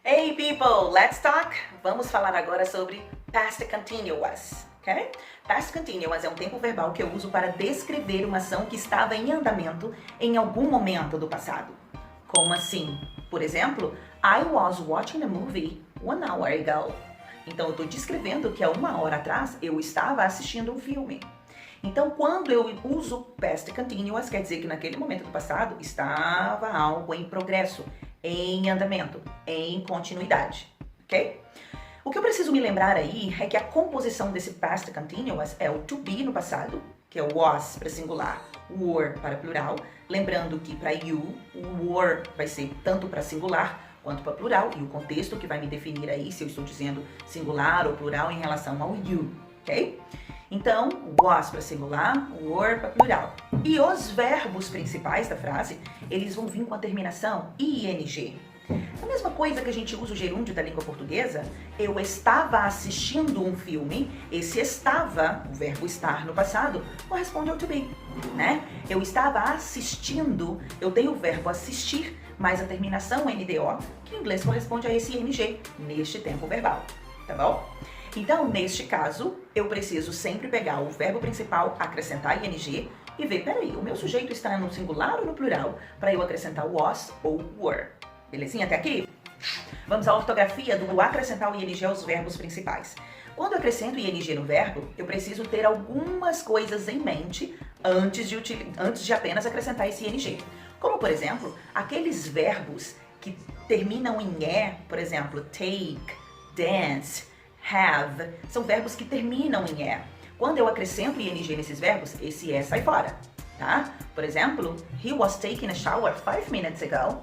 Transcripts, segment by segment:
Hey people, let's talk! Vamos falar agora sobre past continuous, ok? Past continuous é um tempo verbal que eu uso para descrever uma ação que estava em andamento em algum momento do passado. Como assim? Por exemplo, I was watching a movie 1 hour ago. Então eu estou descrevendo que há 1 hora atrás eu estava assistindo um filme. Então, quando eu uso past continuous, quer dizer que naquele momento do passado estava algo em progresso, em andamento, em continuidade, ok? O que eu preciso me lembrar aí é que a composição desse past continuous é o to be no passado, que é o was para singular, were para plural, lembrando que para you, o were vai ser tanto para singular quanto para plural, e o contexto que vai me definir aí se eu estou dizendo singular ou plural em relação ao you, ok? Então, was para singular, were para plural. E os verbos principais da frase, eles vão vir com a terminação ing. A mesma coisa que a gente usa o gerúndio da língua portuguesa, eu estava assistindo um filme, esse estava, o verbo estar no passado, corresponde ao to be, né? Eu estava assistindo, eu tenho o verbo assistir, mais a terminação NDO, que em inglês corresponde a esse ing, neste tempo verbal, tá bom? Então, neste caso, eu preciso sempre pegar o verbo principal, acrescentar ing e ver, peraí, o meu sujeito está no singular ou no plural para eu acrescentar was ou were. Belezinha até aqui? Vamos à ortografia do acrescentar o ing aos verbos principais. Quando eu acrescento ing no verbo, eu preciso ter algumas coisas em mente antes de apenas acrescentar esse ing. Como, por exemplo, aqueles verbos que terminam em e, por exemplo, take, dance, have, são verbos que terminam em e. Quando eu acrescento ing nesses verbos, esse e sai fora, tá? Por exemplo, he was taking a shower 5 minutes ago.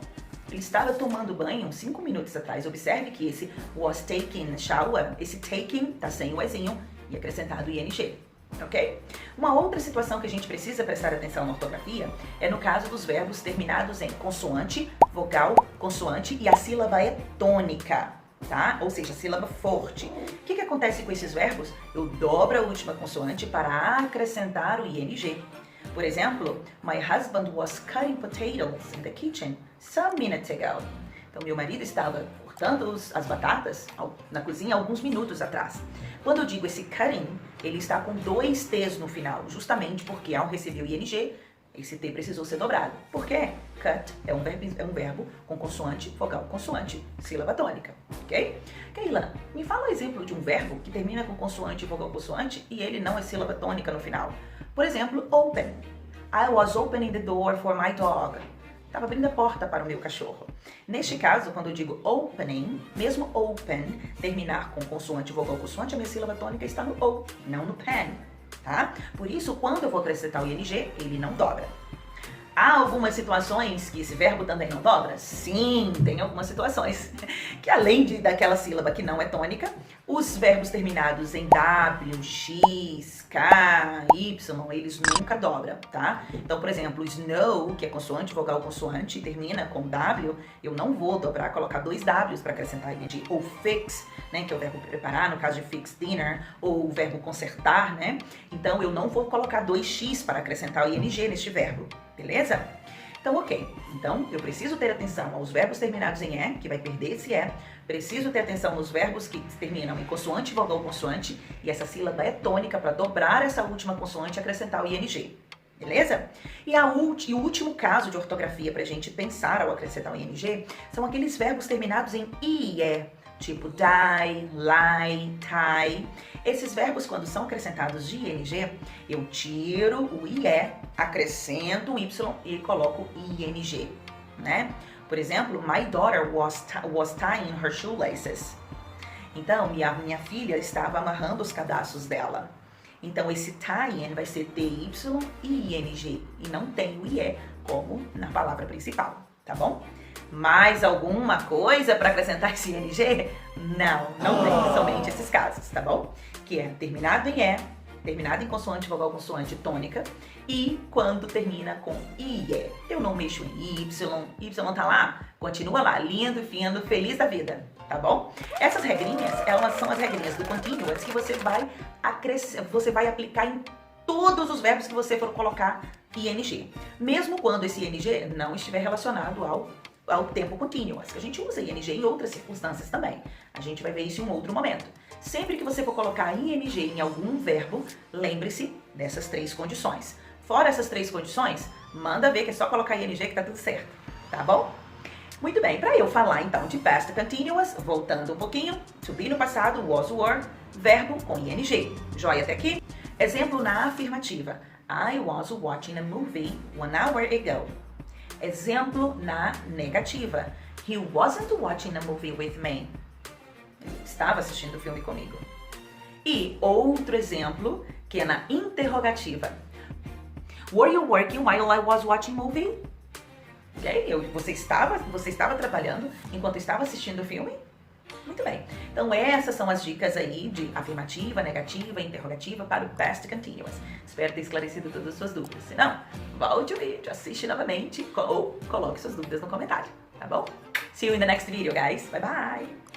Ele estava tomando banho 5 minutos atrás. Observe que esse was taking a shower, esse taking tá sem o ezinho e acrescentado ing, ok? Uma outra situação que a gente precisa prestar atenção na ortografia é no caso dos verbos terminados em consoante, vogal, consoante e a sílaba é tônica. Tá? Ou seja, sílaba forte. O que acontece com esses verbos? Eu dobro a última consoante para acrescentar o ing. Por exemplo, my husband was cutting potatoes in the kitchen some minutes ago. Então, meu marido estava cortando as batatas na cozinha alguns minutos atrás. Quando eu digo esse cutting, ele está com 2 T's no final, justamente porque ao receber o ing, esse T precisou ser dobrado. Por quê? Cut é um verbo com consoante, vogal, consoante, sílaba tônica, ok? Keila, me fala um exemplo de um verbo que termina com consoante, vogal, consoante e ele não é sílaba tônica no final. Por exemplo, open. I was opening the door for my dog. Estava abrindo a porta para o meu cachorro. Neste caso, quando eu digo opening, mesmo open terminar com consoante, vogal, consoante, a minha sílaba tônica está no o, não no pen. Tá? Por isso, quando eu vou acrescentar o ing, ele não dobra. Há algumas situações que esse verbo também não dobra? Sim, tem algumas situações que além daquela sílaba que não é tônica, os verbos terminados em W, X, K, Y, eles nunca dobram, tá? Então, por exemplo, snow, que é consoante, vogal, consoante, termina com W, eu não vou dobrar, colocar 2 Ws para acrescentar ing. Ou fix, né, que é o verbo preparar, no caso de fix dinner, ou o verbo consertar, né? Então, eu não vou colocar 2x para acrescentar o ing neste verbo. Beleza? Então, ok. Então, eu preciso ter atenção aos verbos terminados em E, que vai perder esse E. Preciso ter atenção nos verbos que terminam em consoante, vogal, consoante. E essa sílaba é tônica para dobrar essa última consoante e acrescentar o ing. Beleza? E o último caso de ortografia para a gente pensar ao acrescentar o ing são aqueles verbos terminados em IE, tipo die, lie, tie. Esses verbos, quando são acrescentados de ing, eu tiro o IE, acrescento o Y e coloco ING, né? Por exemplo, my daughter was tying her shoelaces. Então, minha filha estava amarrando os cadastros dela. Então, esse tying vai ser TY e ING, e não tem o IE como na palavra principal, tá bom? Mais alguma coisa para acrescentar esse ing? Não tem, somente esses casos, tá bom? Que é terminado em E, terminado em consoante, vogal, consoante, tônica, e quando termina com IE. Eu não mexo em Y tá lá, continua lá, lindo, fino, feliz da vida, tá bom? Essas regrinhas, elas são as regrinhas do continuous que você vai aplicar em todos os verbos que você for colocar ing, mesmo quando esse ing não estiver relacionado ao ao tempo continuous, que a gente usa ing em outras circunstâncias também. A gente vai ver isso em um outro momento. Sempre que você for colocar ing em algum verbo, lembre-se dessas 3 condições. Fora essas 3 condições, manda ver que é só colocar ing que tá tudo certo, tá bom? Muito bem, para eu falar então de past continuous, voltando um pouquinho, to be no passado, was, were, verbo com ing. Joia até aqui? Exemplo na afirmativa. I was watching a movie 1 hour ago. Exemplo na negativa. He wasn't watching a movie with me. Ele estava assistindo o filme comigo. E outro exemplo, que é na interrogativa. Were you working while I was watching movie? Ok? Você estava trabalhando enquanto estava assistindo o filme? Muito bem. Então essas são as dicas aí de afirmativa, negativa, interrogativa para o past continuous. Espero ter esclarecido todas as suas dúvidas. Se não, volte o vídeo, assiste novamente ou coloque suas dúvidas no comentário, tá bom? See you in the next video, guys. Bye bye!